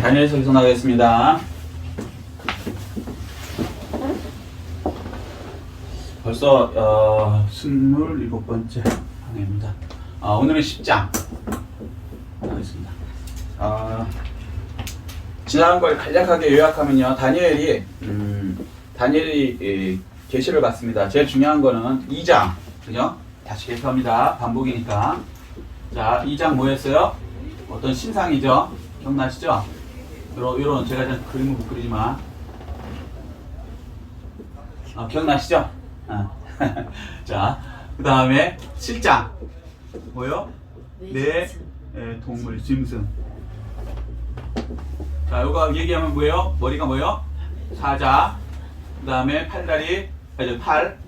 다니엘 설교 나가겠습니다. 벌써 27번째 강의입니다. 오늘은 10장 하겠습니다. 지난 걸 간략하게 요약하면요, 다니엘이 계시를 받습니다. 제일 중요한 거는 2장, 그죠? 다시 계속합니다. 반복이니까. 자, 2장 뭐였어요? 어떤 신상이죠? 기억나시죠? 요런 제가 잘 그림을 못 그리지만 기억나시죠? 자, 그 다음에 7장 뭐요? 내 동물 짐승. 자, 요거 얘기하면 뭐예요? 머리가 뭐예요? 사자. 그 다음에 팔다리, 팔.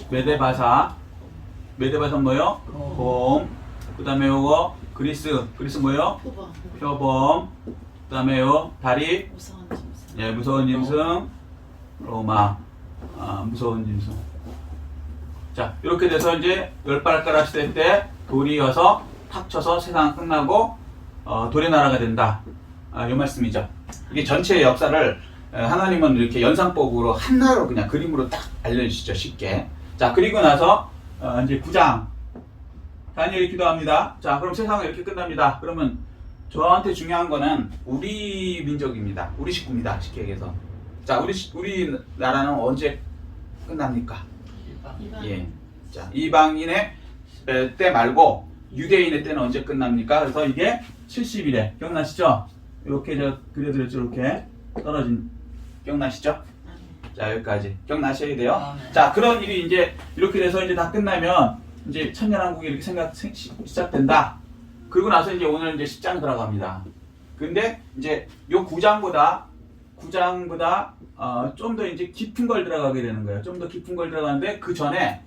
메데바사 뭐예요? 곰. 그 다음에 요거 그리스 뭐예요? 표범. 그 다음에 요 다리, 무서운 짐승. 로마, 무서운 짐승. 자, 이렇게 돼서 이제 10발가락 시대 때 돌이 어서 탁 쳐서 세상 끝나고 돌의 나라가 된다. 이 말씀이죠. 이게 전체의 역사를 하나님은 이렇게 연상법으로 하나로 그냥 그림으로 딱 알려주시죠, 쉽게. 자, 그리고 나서 이제 9장 다니엘이 기도합니다. 자, 그럼 세상은 이렇게 끝납니다. 그러면 저한테 중요한 거는 우리 민족입니다. 우리 식구입니다, 쉽게 얘기해서. 자, 우리 나라는 언제 끝납니까? 예. 자, 이방인의 때 말고 유대인의 때는 언제 끝납니까? 그래서 이게 70일에 기억나시죠? 이렇게 저 그려드렸죠, 이렇게 떨어진. 기억나시죠? 자, 여기까지 기억나셔야 돼요. 자, 그런 일이 이제 이렇게 돼서 이제 다 끝나면 이제 천년왕국이 이렇게 시작된다. 그리고 나서 이제 오늘 이제 10장 들어갑니다. 근데 이제 요 9장보다 좀 더 이제 깊은 걸 들어가게 되는 거예요. 좀 더 깊은 걸 들어가는데 그 전에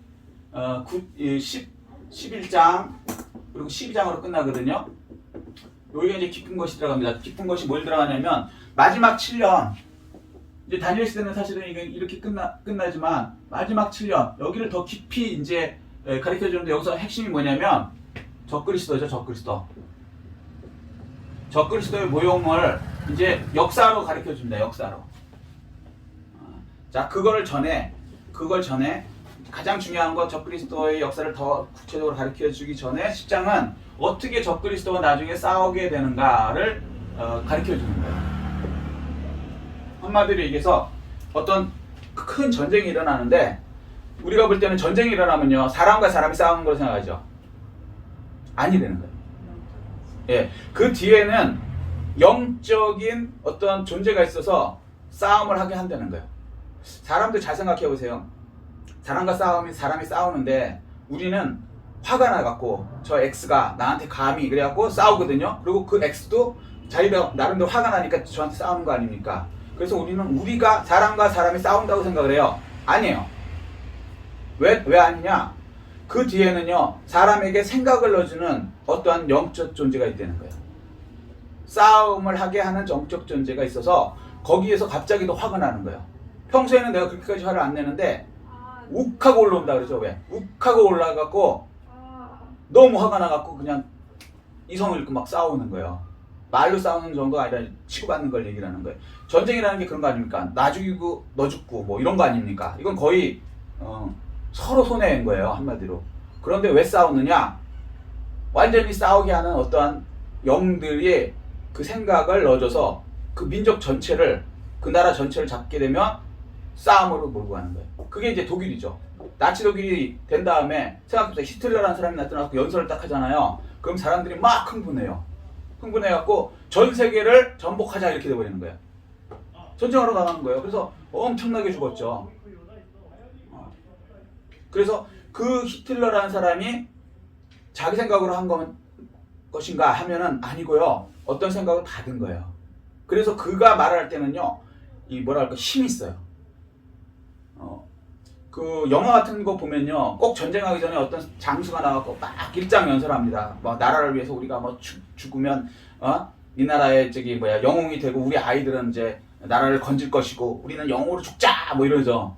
11장 그리고 12장으로 끝나거든요. 여기가 이제 깊은 것이 들어갑니다. 깊은 것이 뭘 들어가냐면 마지막 7년. 이제 다니엘 시대는 사실은 이렇게 끝나지만 마지막 7년 여기를 더 깊이 이제 가르쳐 주는데 여기서 핵심이 뭐냐면 적그리스도죠, 적그리스도. 적그리스도의 모형을 이제 역사로 가르쳐 줍니다. 역사로. 자, 그걸 전에 가장 중요한 건 적그리스도의 역사를 더 구체적으로 가르쳐 주기 전에 10장은 어떻게 적그리스도와 나중에 싸우게 되는가를 가르쳐 주는 거예요. 한마디로 얘기해서 어떤 큰 전쟁이 일어나는데 우리가 볼 때는 전쟁이 일어나면요, 사람과 사람이 싸우는 걸 생각하죠. 아니 되는 거예요. 예, 그 뒤에는 영적인 어떤 존재가 있어서 싸움을 하게 한다는 거예요. 사람들 잘 생각해 보세요. 사람과 사람이 싸우는데 우리는 화가 나갖고 저 X가 나한테 감히 그래갖고 싸우거든요. 그리고 그 X도 자기가 나름대로 화가 나니까 저한테 싸우는 거 아닙니까? 그래서 우리가 사람과 사람이 싸운다고 생각을 해요. 아니에요. 왜 아니냐? 그 뒤에는요, 사람에게 생각을 넣어주는 어떠한 영적 존재가 있다는 거예요. 싸움을 하게 하는 영적 존재가 있어서 거기에서 갑자기 또 화가 나는 거예요. 평소에는 내가 그렇게까지 화를 안 내는데 욱하고 올라온다 그러죠. 왜? 욱하고 올라가고 너무 화가 나갖고 그냥 이성을 잃고 막 싸우는 거예요. 말로 싸우는 정도가 아니라 치고받는 걸 얘기를 하는 거예요. 전쟁이라는 게 그런 거 아닙니까? 나 죽이고 너 죽고 뭐 이런 거 아닙니까? 이건 거의 서로 손해인 거예요, 한마디로. 그런데 왜 싸우느냐? 완전히 싸우게 하는 어떠한 영들이 그 생각을 넣어줘서 그 민족 전체를, 그 나라 전체를 잡게 되면 싸움으로 몰고 가는 거예요. 그게 이제 독일이죠. 나치 독일이 된 다음에 생각해보세요. 히틀러라는 사람이 나타나서 연설을 딱 하잖아요. 그럼 사람들이 막 흥분해갖고 전 세계를 전복하자 이렇게 돼버리는 거예요. 전쟁하러 나가는 거예요. 그래서 엄청나게 죽었죠. 그래서 그 히틀러라는 사람이 자기 생각으로 한 것인가 하면은 아니고요. 어떤 생각을 받은 거예요. 그래서 그가 말을 할 때는요, 힘이 있어요. 그 영화 같은 거 보면요, 꼭 전쟁하기 전에 어떤 장수가 나와서 막 일장연설합니다. 뭐 나라를 위해서 우리가 뭐 죽으면 이 나라의 영웅이 되고 우리 아이들은 이제 나라를 건질 것이고 우리는 영웅으로 죽자 뭐 이러죠.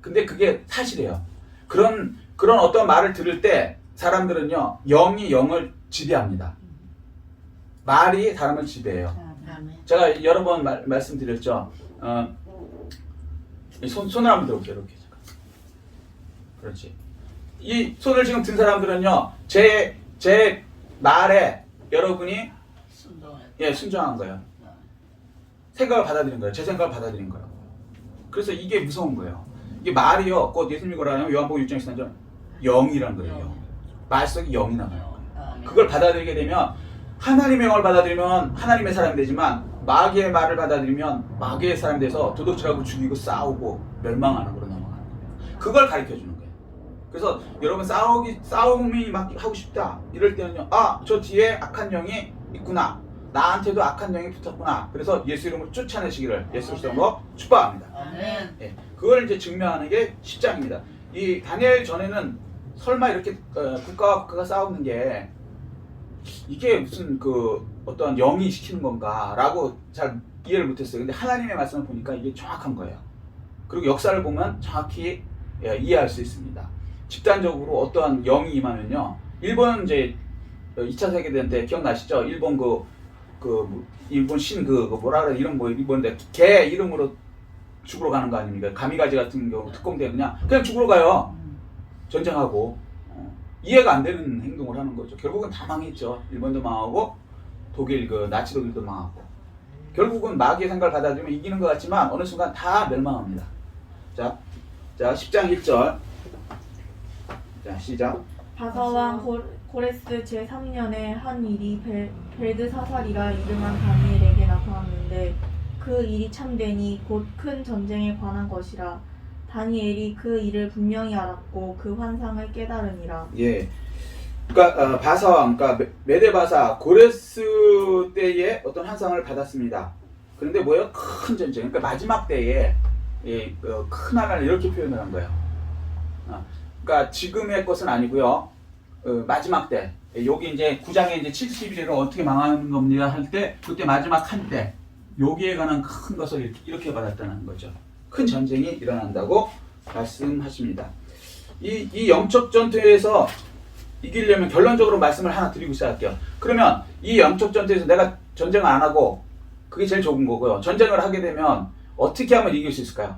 근데 그게 사실이에요. 그런 어떤 말을 들을 때 사람들은요, 영이 영을 지배합니다. 말이 사람을 지배해요. 제가 여러 번 말씀드렸죠. 손을 한번 들어볼게요. 이렇게. 그렇지. 이 손을 지금 든 사람들은요, 제 말에 여러분이 순종한 거예요. 생각을 받아들인 거예요. 제 생각을 받아들인 거예요. 그래서 이게 무서운 거예요. 이게 말이요, 곧 예수님이 뭐라냐면 요한복음 6장 13절 영이란 거예요. 말 속에 영이 나와요. 그걸 받아들이게 되면 하나님의 영을 받아들이면 하나님의 사람이 되지만 마귀의 말을 받아들이면 마귀의 사람이 돼서 도둑질하고 죽이고 싸우고 멸망하는 걸로 넘어가는 거예요. 그걸 가르쳐 주는 거예요. 그래서 여러분 싸움이 막 하고 싶다 이럴 때는요, 저 뒤에 악한 영이 있구나, 나한테도 악한 영이 붙었구나, 그래서 예수 이름으로 쫓아내시기를 예수 이름으로 축복합니다. 예, 그걸 이제 증명하는 게 10장입니다. 이 다니엘 전에는 설마 이렇게 국가와 국가가 싸우는 게 이게 무슨 어떤 영이 시키는 건가라고 잘 이해를 못했어요. 근데 하나님의 말씀을 보니까 이게 정확한 거예요. 그리고 역사를 보면 정확히 이해할 수 있습니다. 집단적으로 어떠한 영이 임하면요, 일본 이제 2차 세계대전 때 기억나시죠? 일본 일본 신 뭐라 그래, 이름 일본인데 개 이름으로 죽으러 가는 거 아닙니까? 가미가지 같은 경우 특공대 그냥 죽으러 가요. 전쟁하고. 이해가 안 되는 행동을 하는 거죠. 결국은 다 망했죠. 일본도 망하고 독일 나치 독일도 망하고. 결국은 마귀의 생각을 받아들이면 이기는 것 같지만 어느 순간 다 멸망합니다. 자 10장 1절. 자, 시작. 바사왕 고레스 제3년에 한 일이 벨드사살이라 이름한 다니엘에게 나타났는데 그 일이 참되니 곧 큰 전쟁에 관한 것이라. 다니엘이 그 일을 분명히 알았고 그 환상을 깨달으니라. 예. 그러니까 바사왕, 그러니까 메데바사 고레스 때에 어떤 환상을 받았습니다. 그런데 뭐예요? 큰 전쟁. 그러니까 마지막 때에 큰 하나를 이렇게 표현을 한 거예요. 그러니까 지금의 것은 아니고요. 마지막 때. 여기 이제 9장에 이제 70일을 어떻게 망하는 겁니다 할 때, 그때 마지막 한 때, 여기에 관한 큰 것을 이렇게 받았다는 거죠. 큰 전쟁이 일어난다고 말씀하십니다. 이 영적 전투에서 이기려면 결론적으로 말씀을 하나 드리고 시작할게요. 그러면 이 영적 전투에서 내가 전쟁을 안 하고, 그게 제일 좋은 거고요. 전쟁을 하게 되면 어떻게 하면 이길 수 있을까요?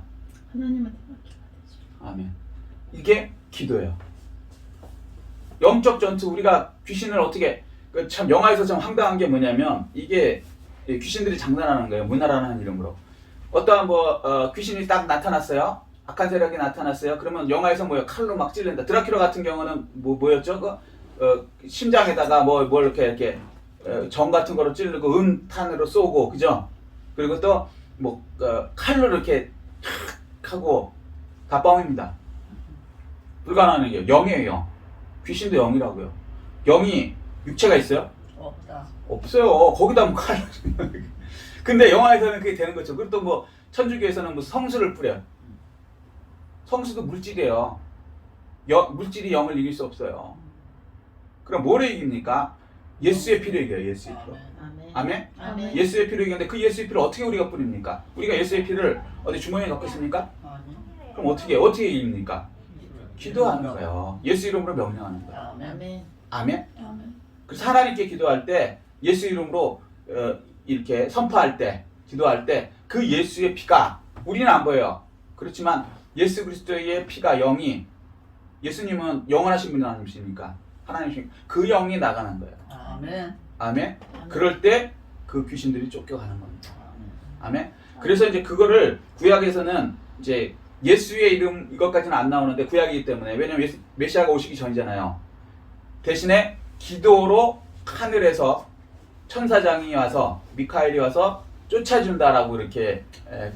하나님한테 맡겨야 되죠. 아멘. 이게 기도예요. 영적 전투, 우리가 귀신을 어떻게, 참 영화에서 참 황당한 게 뭐냐면, 이게 귀신들이 장난하는 거예요. 문화라는 이름으로. 어떠한 귀신이 딱 나타났어요. 악한 세력이 나타났어요. 그러면 영화에서 칼로 막 찔른다. 드라큘라 같은 경우는 뭐였죠? 심장에다가 뭘 이렇게 정 같은 거로 찌르고 은탄으로 쏘고, 그죠? 그리고 또 칼로 이렇게 탁 하고 다 뻥입니다. 불가능한 게 영이에요. 귀신도 영이라고요. 영이 육체가 있어요? 없다. 없어요. 거기다 칼로. 근데 영화에서는 그게 되는 거죠. 그리고 또 천주교에서는 성수를 뿌려요. 성수도 물질이에요. 물질이 영을 이길 수 없어요. 그럼 뭐를 이깁니까? 예수의 피로 이겨요. 예수의 피로. 아멘? 아멘. 예수의 피로 이기는데 그 예수의 피를 어떻게 우리가 뿌립니까? 우리가 예수의 피를 어디 주머니에 넣고 있습니까? 그럼 어떻게 이깁니까? 기도하는 거예요. 예수 이름으로 명령하는 거예요. 아멘. 아멘? 아멘. 그래서 하나님께 기도할 때, 예수 이름으로 이렇게 선포할 때, 기도할 때 그 예수의 피가 우리는 안 보여요. 그렇지만 예수 그리스도의 피가, 영이, 예수님은 영원하신 분이 아니십니까? 하나님이십니까? 그 영이 나가는 거예요. 아멘. 아멘? 그럴 때 그 귀신들이 쫓겨가는 겁니다. 아멘? 그래서 이제 그거를 구약에서는 이제 예수의 이름 이것까지는 안 나오는데, 구약이기 때문에, 왜냐면 메시아가 오시기 전이잖아요. 대신에 기도로 하늘에서 천사장이 와서, 미카엘이 와서 쫓아준다라고 이렇게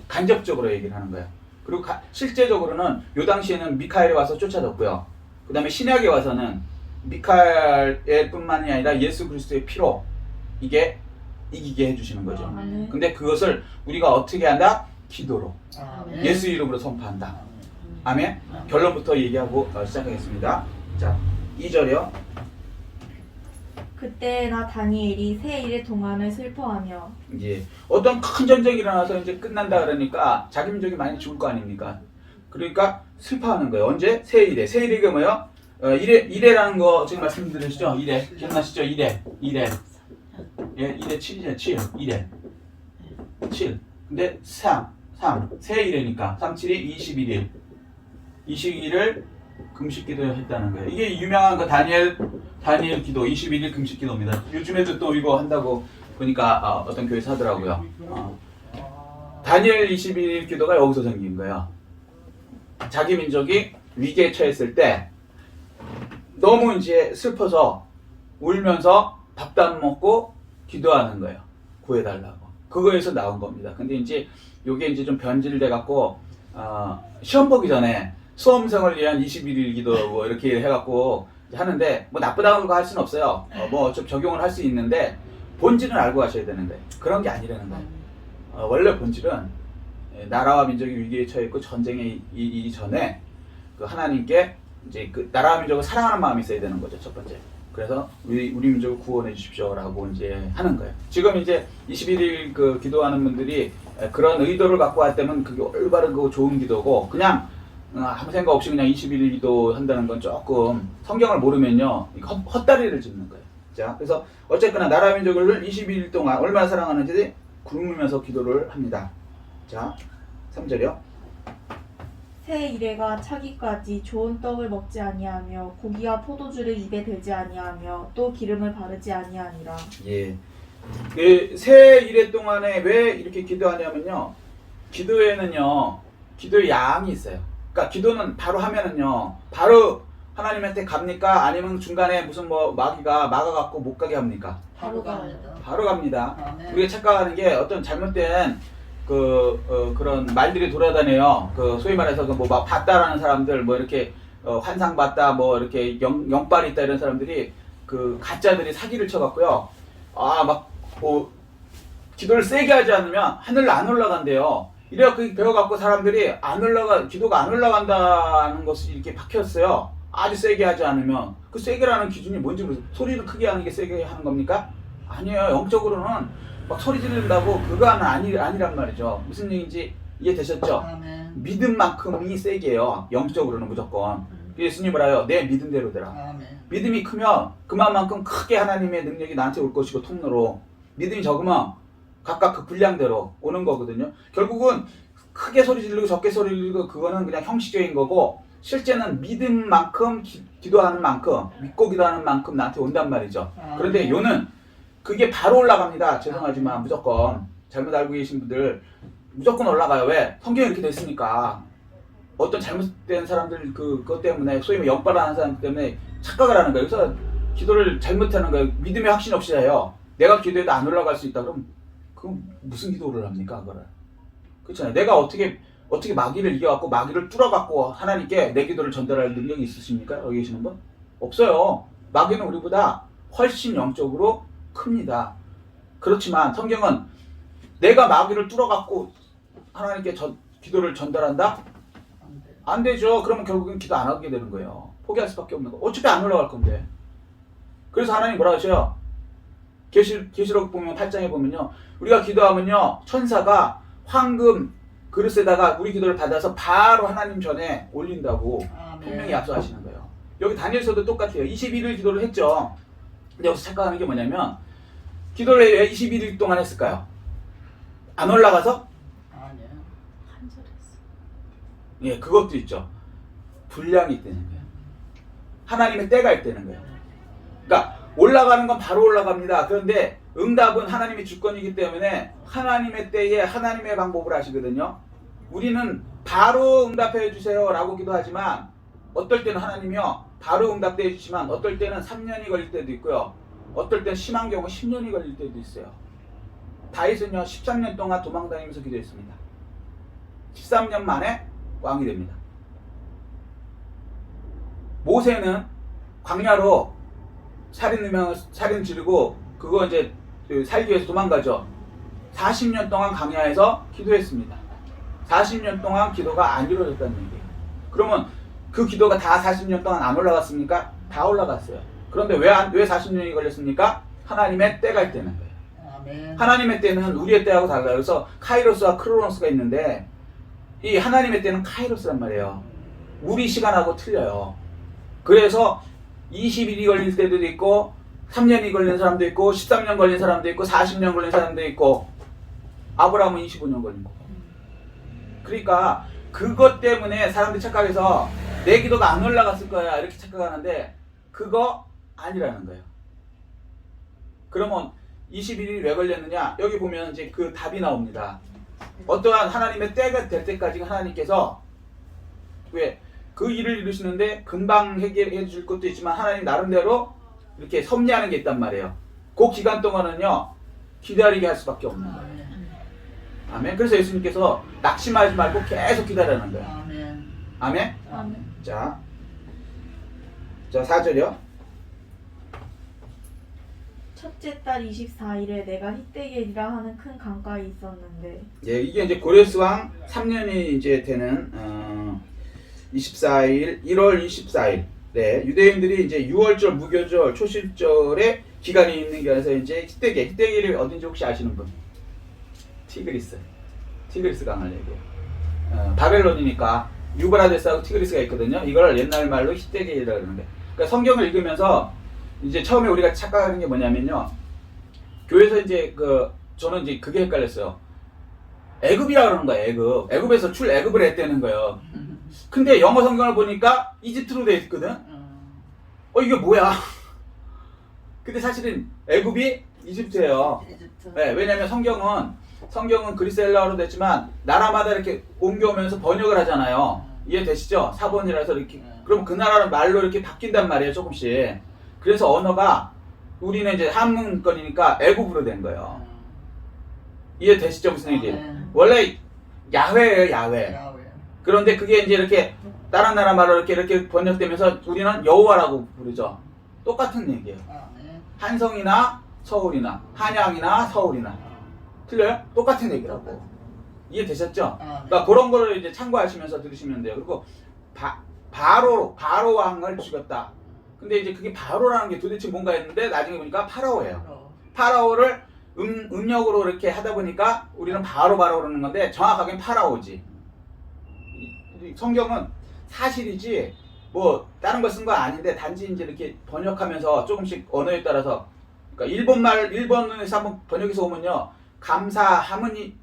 간접적으로 얘기를 하는 거예요. 그리고 실제적으로는 요 당시에는 미카엘이 와서 쫓아줬고요. 그 다음에 신약에 와서는 미카엘 뿐만이 아니라 예수 그리스도의 피로 이게 이기게 해주시는 거죠. 아멘. 근데 그것을 우리가 어떻게 한다? 기도로. 아멘. 예수 이름으로 선포한다. 아멘? 결론부터 얘기하고 시작하겠습니다. 자, 2절이요. 그때나 다니엘이 새 일의 동안을 슬퍼하며. 이제 어떤 큰 전쟁이 일어나서 이제 끝난다 그러니까 자기 민족이 많이 죽을 거 아닙니까? 그러니까 슬퍼하는 거예요. 언제? 새 일에. 새 일이가 뭐예요? 이레라는 거 지금 말씀드렸죠? 이레. 기억나시죠? 이레. 예, 이레 7이잖아요. 7. 이레. 7. 근데 3. 세 일이니까 3, 7이 21일. 21일을 금식 기도했다는 거예요. 이게 유명한 그 다니엘 기도 21일 금식 기도입니다. 요즘에도 또 이거 한다고 보니까 어떤 교회에서 하더라고요. 다니엘 21일 기도가 여기서 생긴 거예요. 자기 민족이 위기에 처했을 때 너무 이제 슬퍼서 울면서 밥도 안 먹고 기도하는 거예요. 구해달라고. 그거에서 나온 겁니다. 근데 이제 요게 이제 좀 변질돼 갖고 시험 보기 전에 수험생을 위한 21일 기도 뭐 이렇게 해갖고 하는데 뭐 나쁘다고 할 수는 없어요. 뭐 좀 적용을 할 수 있는데 본질은 알고 가셔야 되는 거예요. 그런 게 아니라는 거예요. 원래 본질은 나라와 민족이 위기에 처해 있고 전쟁에 이전에 그 하나님께 이제 그 나라와 민족을 사랑하는 마음이 있어야 되는 거죠. 첫 번째. 그래서 우리 민족을 구원해 주십시오라고 이제 하는 거예요. 지금 이제 21일 그 기도하는 분들이 그런 의도를 갖고 할 때면 그게 올바른 거 좋은 기도고 그냥 아무 생각 없이 그냥 21일 기도 한다는 건 조금 성경을 모르면요 헛다리를 짚는 거예요. 자, 그래서 어쨌거나 나라 민족을 21일 동안 얼마나 사랑하는지 굶으면서 기도를 합니다. 자, 3절이요. 새 이래가 차기까지 좋은 떡을 먹지 아니하며 고기와 포도주를 입에 대지 아니하며 또 기름을 바르지 아니하니라. 예. 새 일해 동안에 왜 이렇게 기도하냐면요. 기도에는요. 기도의 양이 있어요. 그러니까 기도는 바로 하면은요. 바로 하나님한테 갑니까? 아니면 중간에 무슨 뭐 마귀가 막아갖고 못 가게 합니까? 바로 가요. 바로 갑니다. 네. 우리가 착각하는 게 어떤 잘못된 그런 말들이 돌아다녀요. 그 소위 말해서 뭐 막 봤다라는 사람들 뭐 이렇게 환상 봤다 뭐 이렇게 영빨이 있다 이런 사람들이 그 가짜들이 사기를 쳐갖고요. 뭐 기도를 세게 하지 않으면 하늘로 안 올라간대요. 이래갖고 배워갖고 사람들이 기도가 안 올라간다는 것이 이렇게 박혔어요. 아주 세게 하지 않으면. 그 세게라는 기준이 뭔지 모르겠어요. 소리를 크게 하는 게 세게 하는 겁니까? 아니에요. 영적으로는 막 소리 지른다고 그거는 아니란 말이죠. 무슨 얘기인지 이해되셨죠? 아멘. 믿음만큼이 세게요. 영적으로는 무조건. 예수님 뭐라요? 내 믿음대로 되라. 아멘. 믿음이 크면 그만큼 크게 하나님의 능력이 나한테 올 것이고 통로로 믿음이 적으면 각각 그 분량대로 오는 거거든요. 결국은 크게 소리 지르고 적게 소리 지르고 그거는 그냥 형식적인 거고 실제는 믿음만큼 기도하는 만큼 믿고 기도하는 만큼 나한테 온단 말이죠. 그런데 요는 그게 바로 올라갑니다. 죄송하지만 무조건 잘못 알고 계신 분들 무조건 올라가요. 왜? 성경이 이렇게 됐으니까. 어떤 잘못된 사람들 그것 때문에 소위 뭐 영빨하는 사람 때문에 착각을 하는 거예요. 그래서 기도를 잘못하는 거예요. 믿음의 확신 없이 해요. 내가 기도해도 안 올라갈 수 있다 그럼 그럼 무슨 기도를 합니까 그거를? 그렇잖아요. 내가 어떻게 마귀를 이겨갖고 마귀를 뚫어갖고 하나님께 내 기도를 전달할 능력이 있으십니까? 여기 계시는 분? 없어요. 마귀는 우리보다 훨씬 영적으로 큽니다. 그렇지만 성경은 내가 마귀를 뚫어갖고 하나님께 기도를 전달한다? 안 되죠. 그러면 결국엔 기도 안 하게 되는 거예요. 포기할 수밖에 없는 거. 어차피 안 올라갈 건데. 그래서 하나님 뭐라 하셔요? 계시록 보면 8장에 보면요. 우리가 기도하면요. 천사가 황금 그릇에다가 우리 기도를 받아서 바로 하나님 전에 올린다고 분명히 약속하시는 거예요. 여기 다니엘서도 똑같아요. 21일 기도를 했죠. 근데 여기서 착각하는 게 뭐냐면 기도를 왜 21일 동안 했을까요? 안 올라가서? 아니요. 간절했어. 예, 그것도 있죠. 분량이 있다는 거예요. 하나님의 때가 있다는 거예요. 그러니까 올라가는 건 바로 올라갑니다. 그런데 응답은 하나님의 주권이기 때문에 하나님의 때에 하나님의 방법을 하시거든요. 우리는 바로 응답해 주세요 라고 기도하지만 어떨 때는 하나님이요 바로 응답해 주시지만 어떨 때는 3년이 걸릴 때도 있고요. 어떨 때는 심한 경우 10년이 걸릴 때도 있어요. 다윗은요 13년 동안 도망다니면서 기도했습니다. 13년 만에 왕이 됩니다. 모세는 광야로 살인 지르고 그거 이제 살기 위해서 도망가죠. 40년 동안 광야에서 기도했습니다. 40년 동안 기도가 안 이루어졌다는 얘기예요. 그러면 그 기도가 다 40년 동안 안 올라갔습니까? 다 올라갔어요. 그런데 왜 40년이 걸렸습니까? 하나님의 때가 있다는 거예요. 아멘. 하나님의 때는 우리의 때하고 달라요. 그래서 카이로스와 크로노스가 있는데 이 하나님의 때는 카이로스란 말이에요. 우리 시간하고 틀려요. 그래서 20일이 걸릴 때도 있고 3년이 걸린 사람도 있고 13년 걸린 사람도 있고 40년 걸린 사람도 있고 아브라함은 25년 걸린 거고. 그러니까 그것 때문에 사람들이 착각해서 내 기도가 안 올라갔을 거야 이렇게 착각하는데 그거 아니라는 거예요. 그러면 21일이 왜 걸렸느냐? 여기 보면 이제 그 답이 나옵니다. 어떠한 하나님의 때가 될 때까지 하나님께서 왜 그 일을 이루시는데 금방 해결해 줄 것도 있지만 하나님 나름대로 이렇게 섭리하는 게 있단 말이에요. 그 기간 동안은요 기다리게 할 수밖에 없는 거예요. 아멘. 그래서 예수님께서 낙심하지 말고 계속 기다리는 거예요. 아멘. 아멘. 아멘. 자 4절이요. 첫째 달 24일에 내가 히데겔이라 하는 큰 강가에 있었는데 예, 이게 이제 고레스 왕 3년이 이제 되는 24일 1월 24일. 네, 유대인들이 이제 6월절 무교절 초실절에 기간이 있는 게라서 이제 히데겔이 어딘지 혹시 아시는 분? 티그리스 강을 얘기해요. 바벨론이니까 유브라데스하고 티그리스가 있거든요. 이걸 옛날 말로 히데겔이라고 그러는데. 그러니까 성경을 읽으면서 이제 처음에 우리가 착각하는 게 뭐냐면요. 교회에서 이제 저는 이제 그게 헷갈렸어요. 애굽이라고 그러는 거예요. 애굽에서 출애굽을 했다는 거예요. 근데 영어 성경을 보니까 이집트로 돼 있거든. 이게 뭐야? 근데 사실은 애굽이 이집트예요. 이집트. 네, 왜냐면 성경은 그리스엘라어로 됐지만 나라마다 이렇게 옮겨오면서 번역을 하잖아요. 이해되시죠? 사본이라서 이렇게. 그럼 그 나라 말로 이렇게 바뀐단 말이에요, 조금씩. 그래서 언어가 우리는 이제 한문권이니까 애굽으로 된 거예요. 이해되시죠? 무슨 얘기? 원래 야훼예요, 야훼. 그런데 그게 이제 이렇게 다른 나라 말로 이렇게 번역되면서 우리는 여호와라고 부르죠. 똑같은 얘기예요. 한성이나 서울이나 한양이나 서울이나 틀려요? 똑같은 얘기라고. 이해되셨죠? 그러니까 그런 거를 이제 참고하시면서 들으시면 돼요. 그리고 바로 왕을 죽였다. 근데 이제 그게 바로라는 게 도대체 뭔가 했는데 나중에 보니까 파라오예요. 파라오를 음력으로 이렇게 하다 보니까 우리는 바로 그러는 건데 정확하게는 파라오지. 성경은 사실이지 뭐 다른 거 쓴 거 아닌데 단지 이제 이렇게 번역하면서 조금씩 언어에 따라서 그러니까 일본에서 한번 번역해서 오면요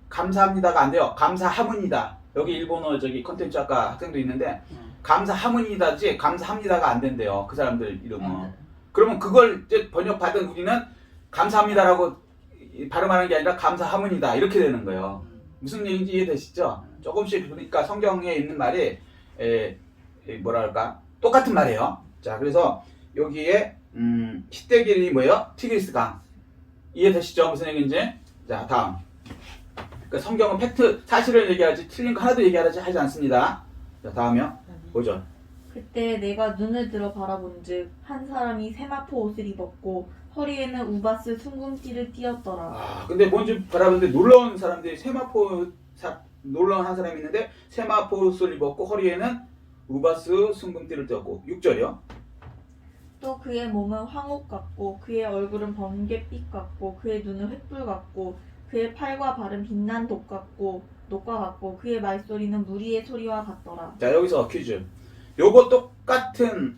감사합니다가 안 돼요. 감사하문이다. 여기 일본어 컨텐츠 아까 학생도 있는데 감사하문이다지 감사합니다가 안 된대요. 그 사람들 이름은. 그러면 그걸 이제 번역받은 우리는 감사합니다라고 발음하는 게 아니라 감사하문이다 이렇게 되는 거예요. 무슨 얘기인지 이해되시죠? 조금씩 그러니까 성경에 있는 말이 뭐랄까 똑같은 말이에요. 자 그래서 여기에 히데겔이 뭐예요? 티그리스 강. 이해되시죠? 무슨 얘기인지? 자 다음. 그러니까 성경은 팩트 사실을 얘기하지 틀린 거 하나도 얘기하지 않습니다. 자 다음이요. 보죠. 그때 내가 눈을 들어 바라본즉 한 사람이 세마포 옷을 입었고 허리에는 우바스 숭궁띠를 띠었더라. 근데 뭔지 바라보는데 놀라운 사람들이 놀라운 한 사람이 있는데 세마포 옷을 입었고 허리에는 우바스 숭궁띠를 띠었고 6절이요. 또 그의 몸은 황옥 같고 그의 얼굴은 번갯빛 같고 그의 눈은 횃불 같고 그의 팔과 발은 빛난 녹과 같고 그의 말소리는 무리의 소리와 같더라. 자 여기서 퀴즈. 요거 똑같은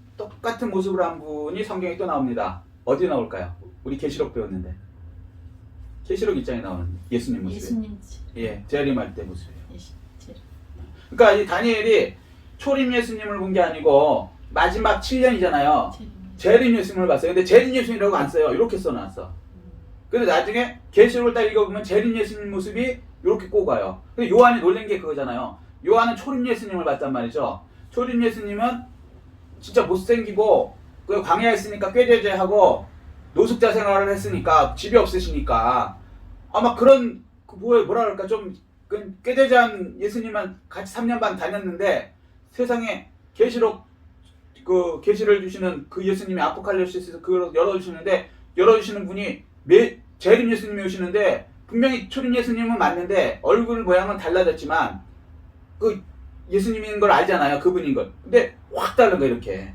모습을 한 분이 성경에 또 나옵니다. 어디 나올까요? 우리 계시록 배웠는데 계시록 1장에 나오는 예수님 모습이에요. 예수님. 예, 재림할 때 모습이에요. 재림. 그러니까 이 다니엘이 초림 예수님을 본 게 아니고 마지막 7년이잖아요. 재림 예수님을 봤어요. 근데 재림 예수님이라고 안 써요. 이렇게 써놨어. 근데 나중에 계시록을 딱 읽어보면 재림 예수님 모습이 이렇게 꼭 와요. 근데 요한이 놀란 게 그거잖아요. 요한은 초림 예수님을 봤단 말이죠. 초림 예수님은 진짜 못생기고 그 광야에 있으니까 꾀죄죄하고 노숙자 생활을 했으니까 집이 없으시니까 아마 그런 뭐라 그럴까 좀 꾀죄죄한 예수님만 같이 3년 반 다녔는데 세상에 계시록 계시를 주시는 그 예수님이 아포칼립시스에서 그걸 열어주시는 분이 재림 예수님이 오시는데 분명히 초림 예수님은 맞는데 얼굴 모양은 달라졌지만 그 예수님인 걸 알잖아요. 그분인 걸. 근데 확 다른 거 이렇게.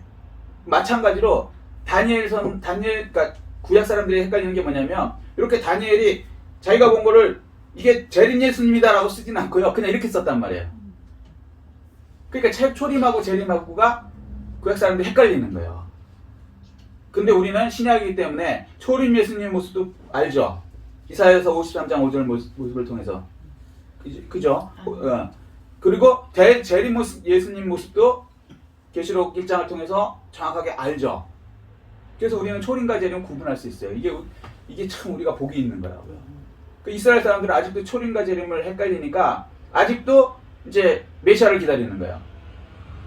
마찬가지로 그러니까 구약 사람들이 헷갈리는 게 뭐냐면 이렇게 다니엘이 자기가 본 거를 이게 재림 예수님이다라고 쓰진 않고요. 그냥 이렇게 썼단 말이에요. 그러니까 초림하고 재림하고가 구약 사람들이 헷갈리는 거예요. 근데 우리는 신약이기 때문에 초림 예수님 모습도 알죠. 이사야서 53장 5절 모습을 통해서 그죠? 그리고 재림 모습, 예수님 모습도 계시록 1장을 통해서 정확하게 알죠. 그래서 우리는 초림과 재림 구분할 수 있어요. 이게 참 우리가 복이 있는 거라고요. 그 이스라엘 사람들은 아직도 초림과 재림을 헷갈리니까 아직도 이제 메시아를 기다리는 거예요.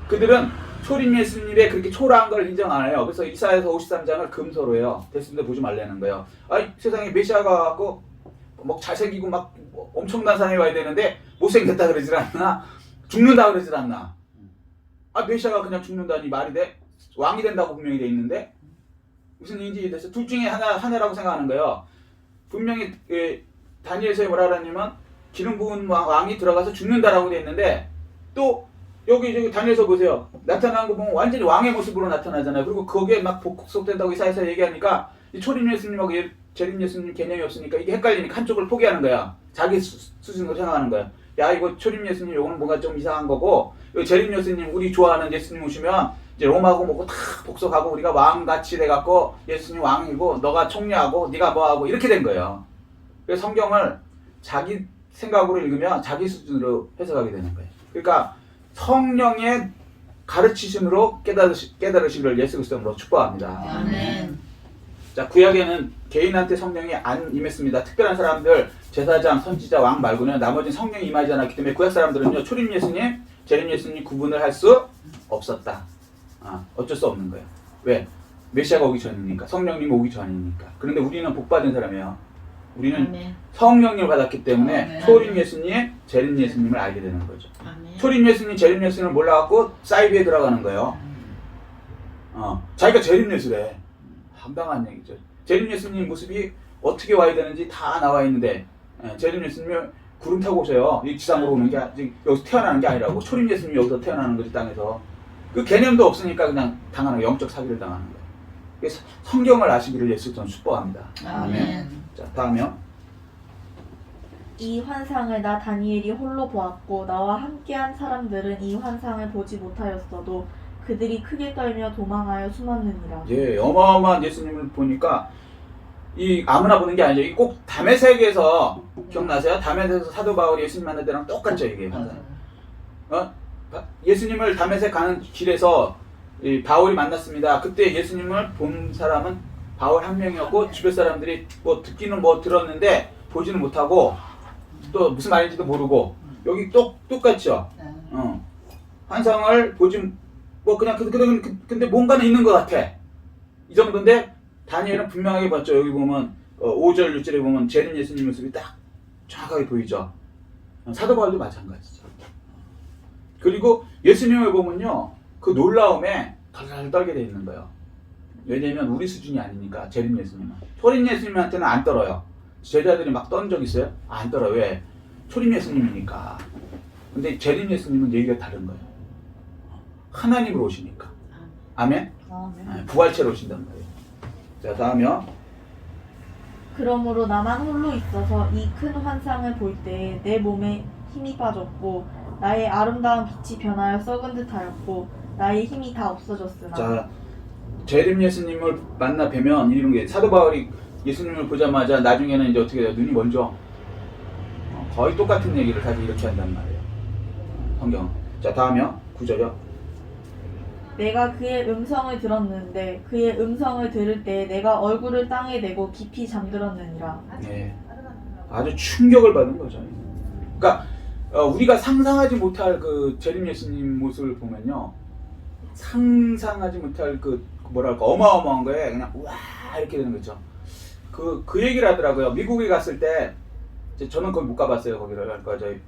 그들은 초림 예수님의 그렇게 초라한 걸 인정 안 해요. 그래서 이사야서 53장을 금서로 해요. 됐는데 보지 말라는 거예요. 아니 세상에 메시아가 갖고 막 잘생기고 막 엄청난 사람이 와야 되는데 못생겼다 그러질 않나? 죽는다 그러질 않나? 아 메시아가 그냥 죽는다니 말이 돼? 왕이 된다고 분명히 돼 있는데 무슨 얘기인지 이해돼서 둘 중에 하나라고 생각하는 거예요. 분명히 다니엘서에 뭐라 그러냐면 기름 부은 왕이 들어가서 죽는다라고 돼 있는데 또 여기 다니엘서 보세요. 나타나는 거 보면 완전히 왕의 모습으로 나타나잖아요. 그리고 거기에 막 복속된다고 이사야서 얘기하니까 이 초림 예수님하고 재림 예수님 개념이 없으니까 이게 헷갈리니까 한쪽을 포기하는 거야. 자기 수준으로 생각하는 거야. 야 이거 초림 예수님 요거는 뭔가 좀 이상한 거고 재림 예수님 우리 좋아하는 예수님 오시면 이제 롬하고 뭐고 다 복속하고 우리가 왕같이 돼갖고 예수님 왕이고 너가 총리하고 네가 뭐하고 이렇게 된 거예요. 그래서 성경을 자기 생각으로 읽으면 자기 수준으로 해석하게 되는 거예요. 그러니까 성령의 가르치심으로 깨달으시기를 예수 그리스도로 축복합니다. 아멘. 자, 구약에는 개인한테 성령이 안 임했습니다. 특별한 사람들, 제사장, 선지자, 왕 말고는 나머지는 성령이 임하지 않았기 때문에 구약 사람들은요, 초림 예수님, 재림 예수님 구분을 할 수 없었다. 어쩔 수 없는 거예요. 왜? 메시아가 오기 전이니까, 성령님 오기 전이니까. 그런데 우리는 복받은 사람이에요. 우리는 아멘. 성령님을 받았기 때문에 아멘. 초림 예수님, 재림 예수님을 알게 되는 거죠. 아멘. 초림 예수님, 재림 예수님을 몰라갖고 사이비에 들어가는 거예요. 자기가 재림 예수래. 황당한 얘기죠. 재림 예수님 모습이 어떻게 와야 되는지 다 나와 있는데 재림 예수님이 구름 타고 오세요. 이 지상으로 오는 게 여기서 태어나는 게 아니라고. 초림 예수님이 여기서 태어나는 거지 땅에서. 그 개념도 없으니까 그냥 당하는 영적 사기를 당하는 거예요. 그래서 성경을 아시기를 예수 저는 축복합니다. 아멘. 자 다음이요. 이 환상을 나 다니엘이 홀로 보았고 나와 함께한 사람들은 이 환상을 보지 못하였어도 그들이 크게 떨며 도망하여 숨었느니라. 예, 어마어마한 예수님을 보니까 이 아무나 보는 게 아니죠. 이 꼭 다메섹에서 기억나세요? 다메섹에서 사도 바울이 예수님 만날 때랑 똑같죠 이게. 예수님을 다메섹 가는 길에서 이 바울이 만났습니다. 그때 예수님을 본 사람은 바울 한 명이었고 주변 사람들이 뭐 듣기는 뭐 들었는데 보지는 못하고 또 무슨 말인지도 모르고 여기 똑같죠. 환상을 보지 뭐 그냥 근데 뭔가는 있는 것 같아. 이 정도인데 다니엘은 분명하게 봤죠. 여기 보면 5절 6절에 보면 재림 예수님 모습이 딱 정확하게 보이죠. 사도 바울도 마찬가지죠. 그리고 예수님을 보면요 그 놀라움에 덜덜 떨게 돼 있는 거예요. 왜냐면 우리 수준이 아니니까. 재림 예수님은 초림 예수님한테는 안 떨어요. 제자들이 막 떤 적 있어요? 안 떨어요. 왜? 초림 예수님이니까. 근데 재림 예수님은 얘기가 다른 거예요. 하나님으로 오시니까. 아멘? 부활체로 오신단 말이에요. 자 다음이요. 그러므로 나만 홀로 있어서 이 큰 환상을 볼 때 내 몸에 힘이 빠졌고 나의 아름다운 빛이 변하여 썩은 듯하였고 나의 힘이 다 없어졌으나. 자 재림 예수님을 만나 뵈면 이런 게 사도 바울이 예수님을 보자마자 나중에는 이제 어떻게 돼요? 눈이 먼저 거의 똑같은 얘기를 다시 이렇게 한단 말이에요. 성경. 자 다음이요. 9절이요. 내가 그의 음성을 들었는데 그의 음성을 들을 때 내가 얼굴을 땅에 대고 깊이 잠들었느니라. 네. 아주 충격을 받은 거죠. 그러니까 우리가 상상하지 못할 그 재림 예수님 모습을 보면요, 상상하지 못할 그 뭐랄까 어마어마한 거에 그냥 와 이렇게 되는 거죠. 그 얘기를 하더라고요. 미국에 갔을 때 저는 거기 못 가봤어요. 거기를 그러니까 저희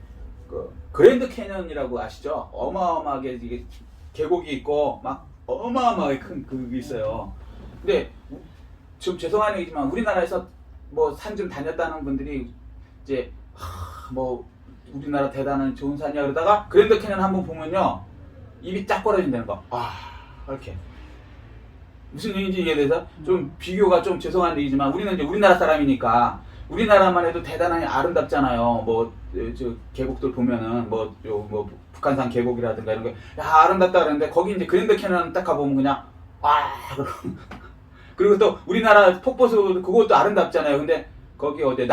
그 그랜드 캐년이라고 아시죠? 어마어마하게 이게 계곡이 있고 막 어마어마하게 큰 그게 있어요. 근데 좀 죄송한 얘기지만 우리나라에서 뭐 산 좀 다녔다는 분들이 이제 뭐 우리나라 대단한 좋은 산이야 그러다가 그랜드 캐년 한번 보면요 입이 쫙 벌어진다는 거. 이렇게 무슨 얘기인지 이해돼서 좀 비교가 좀 죄송한 얘기지만 우리는 이제 우리나라 사람이니까 우리나라만 해도 대단히 아름답잖아요. 뭐 저 계곡들 보면은 뭐 북한산 계곡이라든가 이런 거 야 아름답다 그러는데 거기 이제 그랜드 캐년 딱 가보면 그냥 그리고 또 우리나라 폭포수 그것도 아름답잖아요. 근데 거기 어디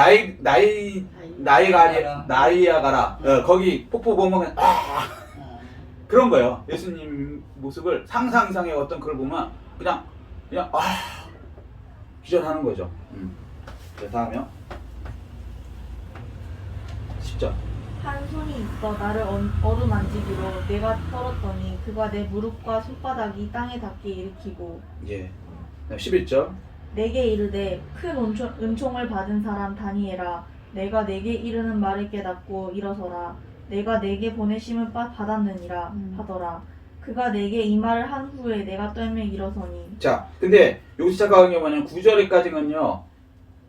나이아가라 거기 폭포 보면 그런 거예요. 예수님 모습을 상상 이상의 어떤 그걸 보면 그냥 기절하는 거죠. 다음이요. 10절. 한 손이 있어 나를 어루만지기로 내가 떨었더니 그가 내 무릎과 손바닥이 땅에 닿게 일으키고 예. 11절. 내게 이르되 큰 은총을 받은 사람 다니엘아 내가 내게 이르는 말을 깨닫고 일어서라 내가 내게 보내심을 받았느니라 하더라. 그가 내게 이 말을 한 후에 내가 떨며 일어서니. 자, 근데 여기서 착각한 게 뭐냐면 9절에까지는요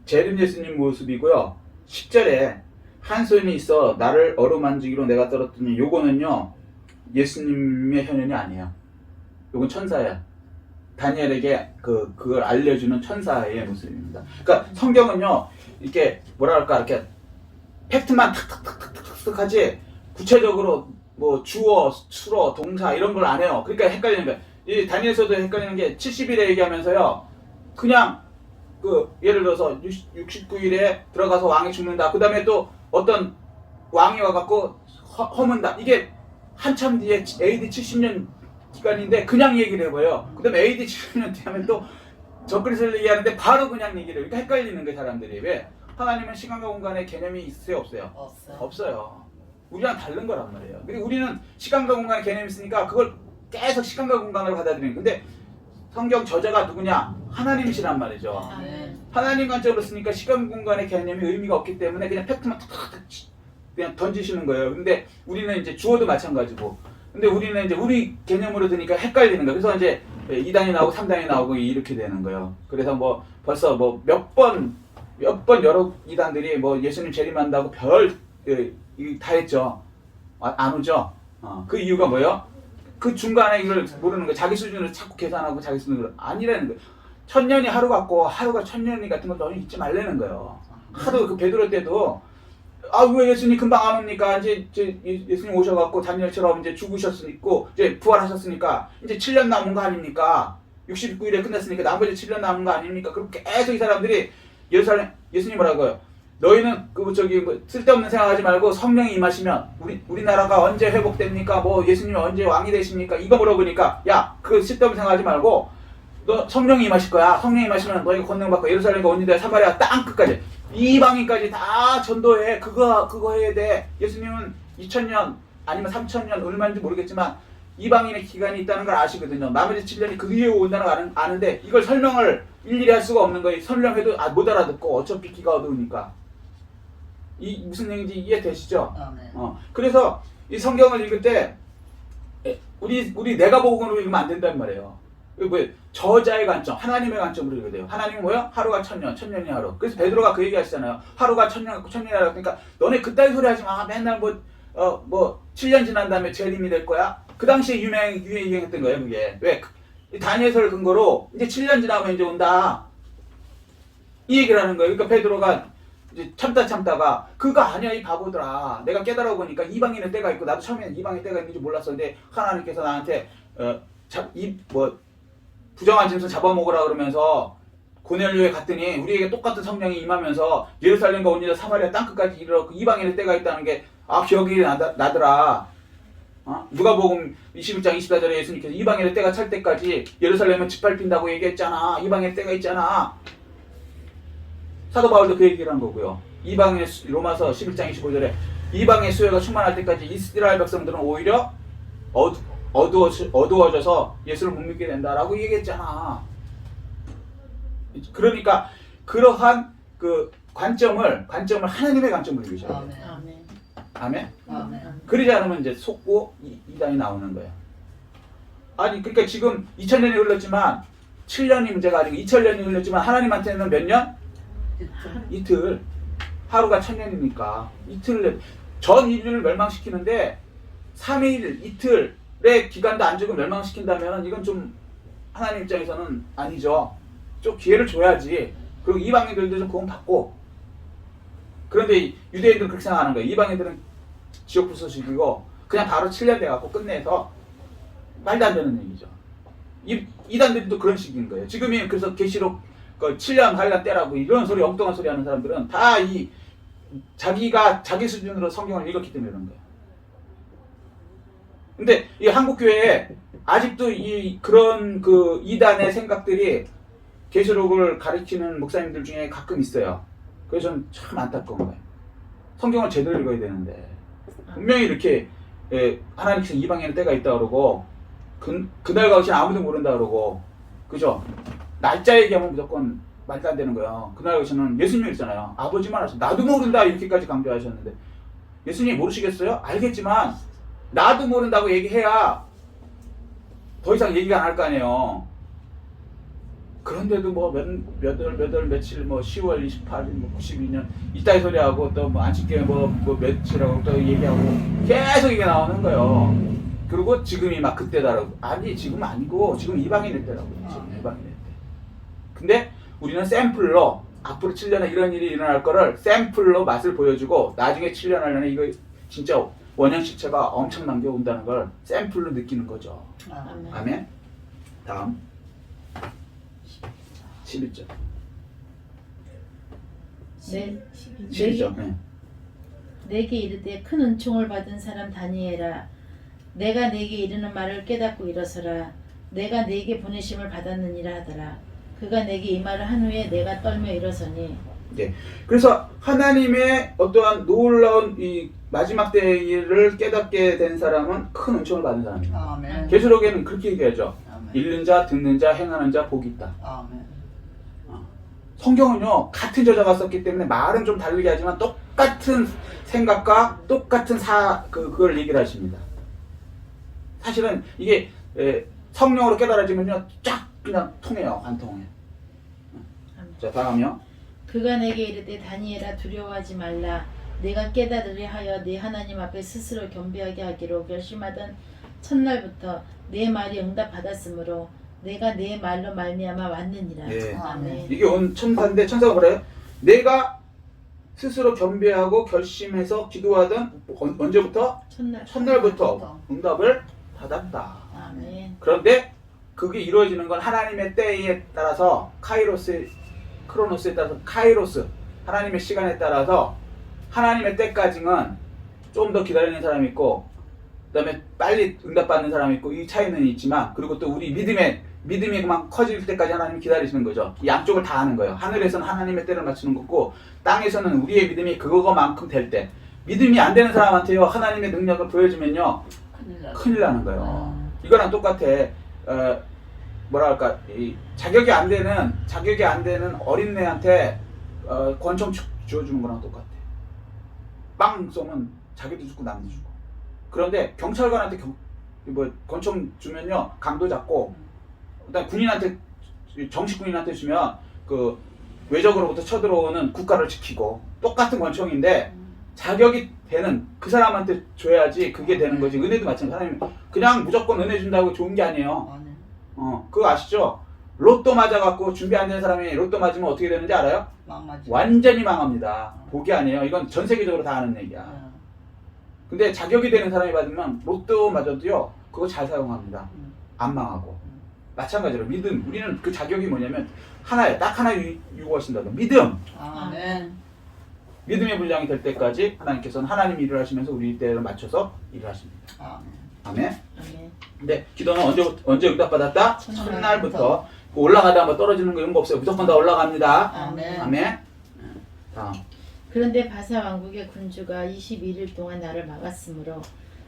재림 예수님 모습이고요. 10절에 한 손이 있어 나를 어루만지기로 내가 떨었더니 요거는요 예수님의 현현이 아니에요. 요건 천사예요. 다니엘에게 그걸 알려주는 천사의 모습입니다. 그러니까 성경은요 이렇게 뭐랄까 이렇게 팩트만 탁탁탁탁탁 하지 구체적으로 뭐 주어, 수어, 동사 이런 걸 안 해요. 그러니까 헷갈리는 거예요. 이 다니엘서도 헷갈리는 게 70일에 얘기하면서요 그냥 예를 들어서 69일에 들어가서 왕이 죽는다. 그 다음에 또 어떤 왕이 와갖고 허문다. 이게 한참 뒤에 AD 70년 기간인데 그냥 얘기를 해봐요. 그 다음에 AD 70년 뒤에 하면 또 적그리스를 얘기하는데 바로 그냥 얘기를 해요. 그러니까 헷갈리는 거예요 사람들이. 왜? 하나님은 시간과 공간의 개념이 있어요 없어요? 없어요. 우리랑 다른 거란 말이에요. 그리고 우리는 시간과 공간의 개념이 있으니까 그걸 계속 시간과 공간으로 받아들이는. 근데 성경 저자가 누구냐? 하나님이시란 말이죠. 하나님 관점으로 쓰니까 시간 공간의 개념이 의미가 없기 때문에 그냥 팩트만 탁탁탁 그냥 던지시는 거예요. 근데 우리는 이제 주어도 마찬가지고. 근데 우리는 이제 우리 개념으로 드니까 헷갈리는 거예요. 그래서 이제 2단이 나오고 3단이 나오고 이렇게 되는 거예요. 그래서 뭐 벌써 뭐 몇 번 여러 이단들이 뭐 예수님 재림한다고 다 했죠. 안 오죠. 그 이유가 뭐예요? 그 중간에 이걸 모르는 거예요. 자기 수준으로 자꾸 계산하고 자기 수준으로 아니라는 거예요. 1000년이 하루 같고 하루가 1000년이 같은 걸 너는 잊지 말라는 거예요. 하도 그 베드로 때도 왜 예수님 금방 안 옵니까? 이제 예수님 오셔갖고 다니엘처럼 이제 죽으셨으니까 이제 부활하셨으니까 이제 7년 남은 거 아닙니까? 69일에 끝났으니까 나머지 7년 남은 거 아닙니까? 그렇게 계속 이 사람들이 예수님 뭐라고요? 너희는 쓸데없는 생각하지 말고 성령이 임하시면 우리나라가 언제 회복됩니까? 뭐 예수님이 언제 왕이 되십니까? 이거 물어보니까 야, 그 쓸데없는 생각하지 말고 너 성령이 임하실 거야. 성령이 임하시면 너희가 권능받고 예루살렘과 온유대 사마리아 땅 끝까지 이방인까지 다 전도해. 그거 해야 돼. 예수님은 2000년 아니면 3000년 얼마인지 모르겠지만 이방인의 기간이 있다는 걸 아시거든요. 나머지 7년이 그 이후에 온다는 걸 아는데 이걸 설명을 일일이 할 수가 없는 거예요. 설명해도 못 알아듣고 어차피 귀가 어두우니까. 이 무슨 얘기인지 이해되시죠? 그래서 이 성경을 읽을 때 우리 내가 복음으로 읽으면 안 된단 말이에요. 저자의 관점, 하나님의 관점으로 읽어야 돼요. 하나님은 뭐야? 하루가 1000년, 1000년이 하루. 그래서 베드로가 그 얘기 하시잖아요. 하루가 1000년 같고 1000년이 하루. 그러니까 너네 그따위 소리 하지 마. 맨날 뭐 7년 지난 다음에 재림이 될 거야. 그 당시에 유행했던 거예요. 그게. 왜? 다니엘서를 근거로 이제 7년 지나면 이제 온다. 이 얘기를 하는 거예요. 그러니까 베드로가 이제 참다가 그거 아니야 이 바보들아. 내가 깨달아 보니까 이방인의 때가 있고 나도 처음에는 이방인의 때가 있는지 몰랐었는데 하나님께서 나한테 부정한 짐승 잡아먹으라 그러면서 고넬료에 갔더니 우리에게 똑같은 성령이 임하면서 예루살렘과 온유대 사마리아 땅끝까지 이르러 그 이방인의 때가 있다는 게 기억이 나더라. 누가복음 21장 24절에 예수님께서 이방인의 때가 찰 때까지 예루살렘은 짓밟힌다고 얘기했잖아. 이방인의 때가 있잖아. 사도 바울도 그 얘기를 한 거고요. 이방의 로마서 11장 25절에 이방의 수요가 충만할 때까지 이스라엘 백성들은 오히려 어두워져서 예수를 못 믿게 된다라고 얘기했잖아. 그러니까 그러한 그 관점을 하나님의 관점으로 읽으셔야 돼요. 아멘. 그러지 않으면 이제 속고 이단이 나오는 거예요. 아니 그러니까 지금 2000년이 흘렀지만 7년이 문제가 아니고 2000년이 흘렀지만 하나님한테는 몇 년? 이틀. 하루가 1000년이니까 이틀 전 인류를 멸망시키는데 3일 이틀의 기간도 안 주고 멸망시킨다면 이건 좀 하나님 입장에서는 아니죠. 좀 기회를 줘야지. 그리고 이방인들도 좀 구원받고. 그런데 유대인들은 그렇게 생각하는 거예요. 이방인들은 지옥 불쏘시키고 그냥 바로 7년 돼갖고 끝내서 말도 안 되는 얘기죠. 이단들도 그런 식인 거예요. 지금이 그래서 계시록 그 7년 할라 때라고 이런 소리 엉뚱한 소리 하는 사람들은 다 이 자기가 자기 수준으로 성경을 읽었기 때문에 그런 거예요. 근데 이 한국 교회에 아직도 이 그런 그 이단의 생각들이 계시록을 가르치는 목사님들 중에 가끔 있어요. 그래서 저는 참 안타까운 거예요. 성경을 제대로 읽어야 되는데 분명히 이렇게 하나님께서 이방인의 때가 있다 그러고 그날과 같이 아무도 모른다 그러고 그죠? 날짜 얘기하면 무조건 말도 안 되는 거예요. 그날과 같이는 예수님이 있잖아요. 아버지만 하셔. 나도 모른다 이렇게까지 강조하셨는데 예수님 모르시겠어요? 알겠지만 나도 모른다고 얘기해야 더 이상 얘기가 안 할 거 아니에요. 그런데도 뭐 며칠 뭐 10월 28일 뭐 92년 이따위 소리하고 또 뭐 안식교회 뭐 며칠하고 또 얘기하고 계속 이게 나오는 거예요. 그리고 지금이 막 그때다라고. 아니 지금 아니고 지금 이방인의 때라고. 지금 이방인의 때. 근데 우리는 샘플로 앞으로 7년에 이런 일이 일어날 거를 샘플로 맛을 보여주고 나중에 7년 하려면 이거 진짜 원형 실체가 엄청난 게 온다는 걸 샘플로 느끼는 거죠. 아멘. 다음 11절. 네. 11절. 네. 내게 이르되 큰 은총을 받은 사람 다니엘아 내가 내게 이르는 말을 깨닫고 일어서라 내가 내게 보내심을 받았느니라 하더라 그가 내게 이 말을 한 후에 내가 떨며 일어서니 네. 그래서 하나님의 어떠한 놀라운 이 마지막 때를 깨닫게 된 사람은 큰 은총을 받은 사람입니다. 아멘. 계시록에는 그렇게 얘기하죠. 아멘. 읽는 자, 듣는 자, 행하는 자 복이 있다. 아멘. 성경은요 같은 저자가 썼기 때문에 말은 좀 다르게 하지만 똑같은 생각과 똑같은 그걸 얘기를 하십니다. 사실은 이게 성령으로 깨달아지면요 쫙 그냥 통해요. 안 통해. 자 다음이요. 그가 내게 이르되 다니엘아 두려워하지 말라 내가 깨달으려 하여 네 하나님 앞에 스스로 겸비하게 하기로 결심하던 첫날부터 내 말이 응답받았으므로 내가 내 말로 말미암아 왔느니라. 예. 아멘. 이게 온 천사인데 천사가 뭐래요? 내가 스스로 겸비하고 결심해서 기도하던 언제부터? 첫날부터 응답을 받았다. 아멘. 그런데 그게 이루어지는 건 하나님의 때에 따라서 크로노스에 따라서 카이로스 하나님의 시간에 따라서 하나님의 때까지는 좀 더 기다리는 사람이 있고 그 다음에 빨리 응답받는 사람이 있고 이 차이는 있지만 그리고 또 우리 믿음이 그만 커질 때까지 하나님이 기다리시는 거죠. 양쪽을 다 하는 거예요. 하늘에서는 하나님의 때를 맞추는 거고 땅에서는 우리의 믿음이 그거만큼 될 때 믿음이 안 되는 사람한테요 하나님의 능력을 보여주면요 큰일 나는 거예요. 이거랑 똑같아. 뭐랄까 이 자격이 안 되는 어린애한테 권총 주어주는 거랑 똑같아. 빵 쏘면 자기도 죽고 남도 죽고. 그런데 경찰관한테 권총 주면요 강도 잡고 그다음 군인한테 정식 군인한테 주면 그 외적으로부터 쳐들어오는 국가를 지키고 똑같은 권총인데 자격이 되는 그 사람한테 줘야지 그게 되는 거지. 은혜도 마찬가지. 하나님 그냥 무조건 은혜 준다고 좋은 게 아니에요. 그거 아시죠? 로또 맞아갖고 준비 안 된 사람이 로또 맞으면 어떻게 되는지 알아요? 망하지. 완전히 망합니다. 복이 아니에요. 이건 전 세계적으로 다 아는 얘기야. 근데 자격이 되는 사람이 받으면 로또 맞아도요 그거 잘 사용합니다. 안 망하고. 마찬가지로 믿음. 우리는 그 자격이 뭐냐면 하나예요. 딱 하나 요구하신다. 믿음. 아멘. 믿음의 분량이 될 때까지 하나님께서는 하나님 일을 하시면서 우리 때를 맞춰서 일을 하십니다. 아멘. 아멘. 근데 기도는 언제 응답받았다? 첫날부터. 첫날부터. 올라가다 뭐 떨어지는 거 이런 거 없어요. 무조건 다 올라갑니다. 아멘. 아멘. 다음. 그런데 바사 왕국의 군주가 21일 동안 나를 막았으므로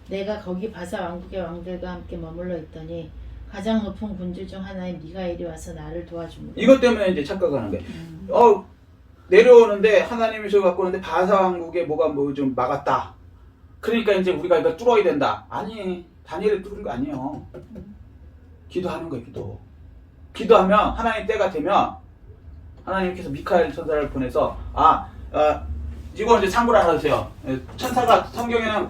내가 거기 바사 왕국의 왕들과 함께 머물러 있더니 가장 높은 군주 중 하나인 미가엘이 와서 나를 도와줍니다. 이것 때문에 이제 착각하는 거예요. 내려오는데 하나님이 저 갖고 오는데 바사 왕국에 뭐가 뭐 좀 막았다. 그러니까 이제 우리가 이거 뚫어야 된다. 아니, 다니엘을 뚫은 거 아니에요. 기도하는 거예요, 기도. 기도하면 하나님 때가 되면 하나님께서 미카엘 천사를 보내서 이거 이제 참고로 알아주세요. 천사가 성경에는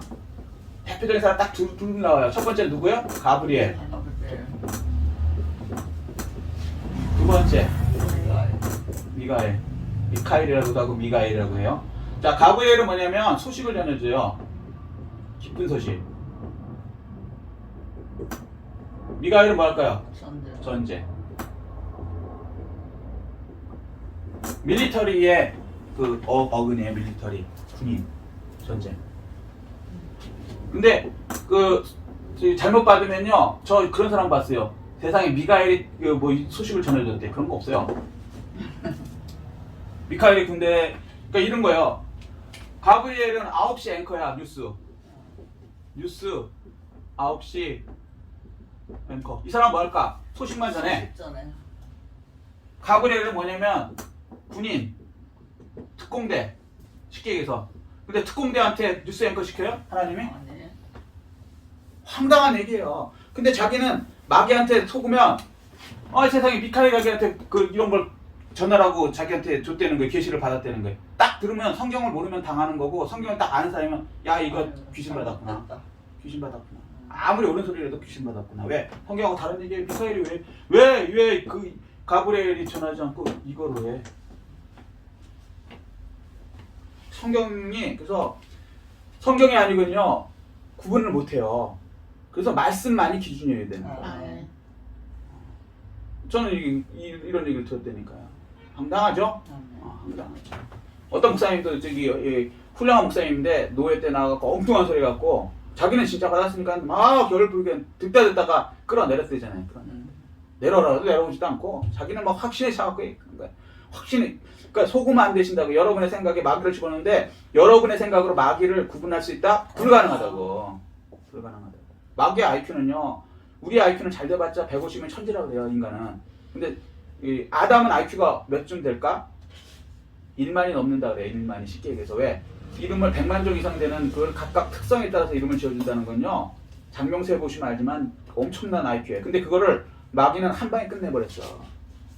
대표적인 사람 딱 둘 나와요. 첫 번째 누구요? 가브리엘. 두 번째 미가엘. 미카엘이라고도 하고 미가엘이라고 해요. 자, 가브리엘은 뭐냐면 소식을 전해줘요. 기쁜 소식. 미가엘은 뭐 할까요? 전제. 밀리터리의 그 어근이에요. 밀리터리 군인 전쟁. 근데 그 잘못 받으면요, 저 그런 사람 봤어요. 세상에 미가엘이 뭐 소식을 전해줬대. 그런 거 없어요. 미카엘이 군대, 그러니까 이런 거예요. 가브리엘은 9시 앵커야. 뉴스 9시 앵커. 이 사람 뭐 할까? 소식만 전해. 전에. 가브리엘은 뭐냐면 군인, 특공대, 쉽게 얘기해서. 근데 특공대한테 뉴스 앵커 시켜요? 하나님이? 아니. 황당한 얘기예요. 근데 자기는 마귀한테 속으면 세상에 미카엘에게 그 이런 걸 전하라고 자기한테 줬다는 거예요. 계시를 받았다는 거예요. 딱 들으면 성경을 모르면 당하는 거고, 성경을 딱 아는 사람이면 야 이거 귀신 받았구나. 귀신 받았구나. 아무리 옳은 소리라도 귀신 받았구나. 왜? 성경하고 다른 얘기예요. 미카엘이 왜 그 가브리엘이 전하지 않고 이거를 왜? 성경이 그래서 성경이 아니군요. 구분을 못해요. 그래서 말씀만이 기준이어야 되는 거예요. 아멘. 저는 이런 얘기를 들었다니까요. 황당하죠? 황당하죠. 어떤 목사님도 훌륭한 목사님인데 노예 때 나가고 엉뚱한 소리 갖고 자기는 진짜 받았으니까 막 겨울불게 듣다가 끌어내렸대잖아요. 내려라도 내려오지도 않고 자기는 막 확신에 차갖고 그런 거예요. 확신이, 그러니까 속으면 안 되신다고. 여러분의 생각에 마귀를 집어넣는데 여러분의 생각으로 마귀를 구분할 수 있다? 불가능하다고. 마귀의 IQ는요, 우리 IQ는 잘 돼봤자 150이면 천지라고 그래요, 인간은. 근데 이 아담은 IQ가 몇 쯤 될까? 1만이 넘는다 그래요. 1만이 쉽게 얘기해서. 왜? 이름을 100만 종 이상 되는 그걸 각각 특성에 따라서 이름을 지어준다는 건요, 장명세 보시면 알지만 엄청난 IQ예요. 근데 그거를 마귀는 한 방에 끝내버렸어.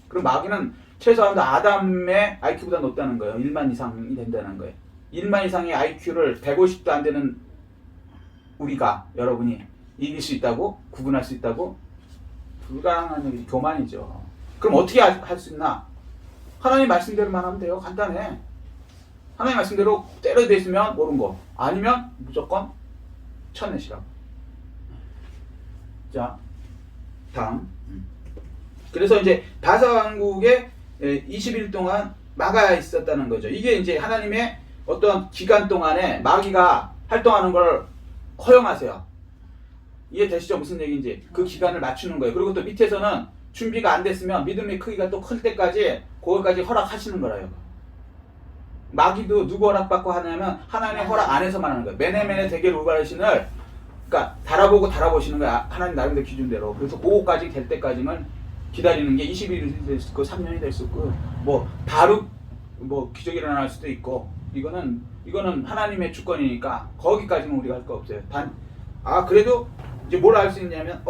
그럼 마귀는 최소한 아담의 IQ보다 높다는 거예요. 1만 이상이 된다는 거예요. 1만 이상의 IQ를 150도 안 되는 우리가, 여러분이 이길 수 있다고? 구분할 수 있다고? 불가능한 교만이죠. 그럼 어떻게 할 수 있나? 하나님 말씀대로만 하면 돼요. 간단해. 하나님 말씀대로 때려 대있으면 옳은 거, 아니면 무조건 쳐내시라고. 자, 다음. 그래서 이제 바사 왕국에 20일 동안 막아 있었다는 거죠. 이게 이제 하나님의 어떤 기간 동안에 마귀가 활동하는 걸 허용하세요. 이해되시죠? 무슨 얘기인지. 그 기간을 맞추는 거예요. 그리고 또 밑에서는 준비가 안 됐으면 믿음의 크기가 또 클 때까지 그거까지 허락하시는 거라요. 마귀도 누구 허락받고 하냐면 하나님의 허락 안에서만 하는 거예요. 메네메네 대결 우발신을, 그러니까 달아보시는 거야. 하나님 나름대로 기준대로. 그래서 그거까지 될 때까지만 기다리는 게 20일이 될 수 있고 3년이 될 수 있고, 뭐 바로 뭐 기적이 일어날 수도 있고, 이거는 하나님의 주권이니까 거기까지는 우리가 할 거 없어요. 그래도 이제 뭘 알 수 있냐면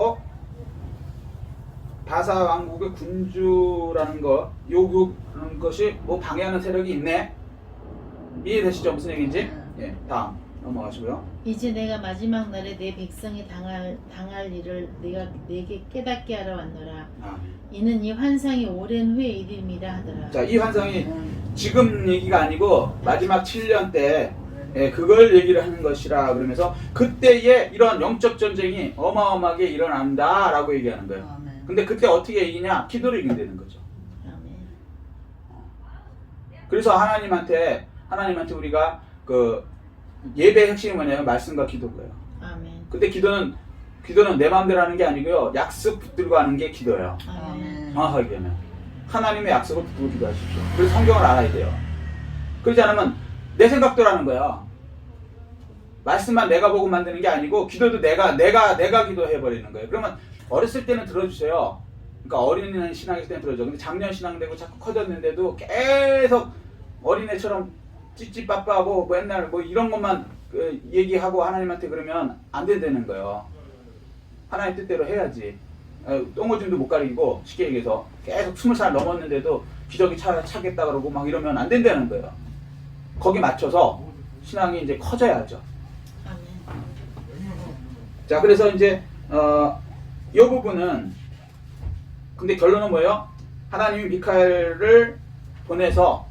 바사 왕국의 군주라는 요구하는 것이 뭐 방해하는 세력이 있네. 이해되시죠? 무슨 얘기인지? 예, 다음 넘어가시고요. 이제 내가 마지막 날에 내 백성이 당할 일을 내가 내게 깨닫게 하러 왔노라. 이는 이 환상이 오랜 후의 일임이라 하더라. 자, 이 환상이 지금 얘기가 아니고 마지막 7년 때 그걸 얘기를 하는 것이라 그러면서 그때에 이런 영적 전쟁이 어마어마하게 일어난다라고 얘기하는 거예요. 근데 그때 어떻게 이기냐? 기도를 이긴다는 거죠. 아멘. 그래서 하나님한테 우리가 그 예배의 핵심이 뭐냐면 말씀과 기도고요. 아멘. 근데 기도는 내 마음대로 하는 게 아니고요. 약속 붙들고 하는 게 기도예요. 아멘. 정확하게 얘기하면 하나님의 약속을 붙들고 기도하십시오. 그래서 성경을 알아야 돼요. 그렇지 않으면 내 생각대로 하는 거야. 말씀만 내가 보고 만드는 게 아니고 기도도 내가 기도해 버리는 거예요. 그러면 어렸을 때는 들어주세요. 그러니까 어린이는 신앙일 때는 들어줘. 근데 작년 신앙 되고 자꾸 커졌는데도 계속 어린애처럼 찌찌빠빠하고 맨날 뭐 이런 것만 얘기하고 하나님한테 그러면 안 된다는 거예요. 하나님 뜻대로 해야지. 똥오줌도 못 가리고 쉽게 얘기해서 계속 20살 넘었는데도 기저귀 차겠다 그러고 막 이러면 안 된다는 거예요. 거기 맞춰서 신앙이 이제 커져야죠. 아멘. 자, 그래서 이제 이 부분은 근데 결론은 뭐예요? 하나님이 미카엘을 보내서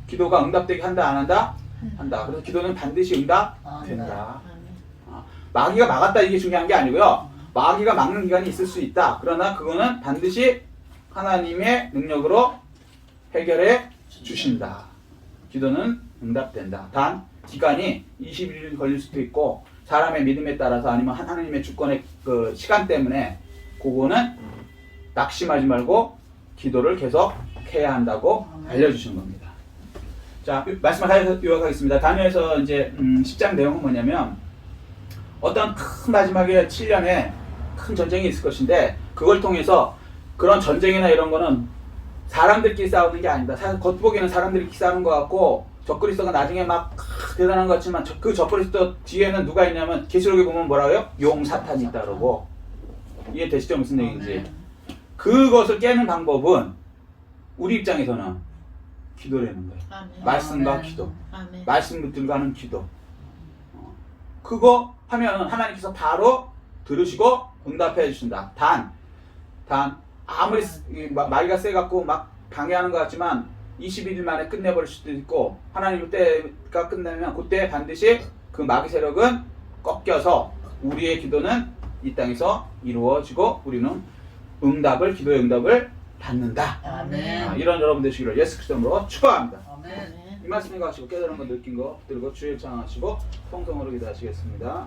기도가 응답되게 한다 안 한다? 한다. 그래서 기도는 반드시 응답된다. 아멘. 마귀가 막았다 이게 중요한 게 아니고요. 마귀가 막는 기간이 있을 수 있다. 그러나 그거는 반드시 하나님의 능력으로 해결해 주신다. 기도는 응답된다. 단 기간이 21일 걸릴 수도 있고 사람의 믿음에 따라서 아니면 하나님의 주권의 그 시간 때문에 그거는 낙심하지 말고 기도를 계속 해야 한다고 알려주신 겁니다. 자, 말씀을 요약하겠습니다. 다니엘서 이제 10장 내용은 뭐냐면 어떤 큰 마지막에 7년에 큰 전쟁이 있을 것인데 그걸 통해서 그런 전쟁이나 이런 거는 사람들끼리 싸우는 게 아니다. 겉보기에는 사람들끼리 싸우는 것 같고 적그리스도가 나중에 막 대단한 것 같지만 그 적그리스도 뒤에는 누가 있냐면 계시록에 보면 뭐라고요? 용 사탄이 있다 그러고. 이해되시죠? 무슨 얘기인지. 그것을 깨는 방법은 우리 입장에서는 기도라는 거예요. 아멘. 말씀과 아멘. 기도. 아멘. 말씀들과 하는 기도. 그거 하면 하나님께서 바로 들으시고 응답해 주신다. 단 아무리 마귀가 세갖고 막 방해하는 것 같지만 21일 만에 끝내버릴 수도 있고 하나님 때가 끝나면 그때 반드시 그 마귀 세력은 꺾여서 우리의 기도는 이 땅에서 이루어지고 우리는 기도의 응답을 받는다. 아멘. 이런 여러분 되시기를 예수 그리스도로 축복합니다. 아멘. 아멘. 이 말씀에 가시고 깨달은 거 느낀 거 들고 주의 창하시고 통성으로 기도하시겠습니다.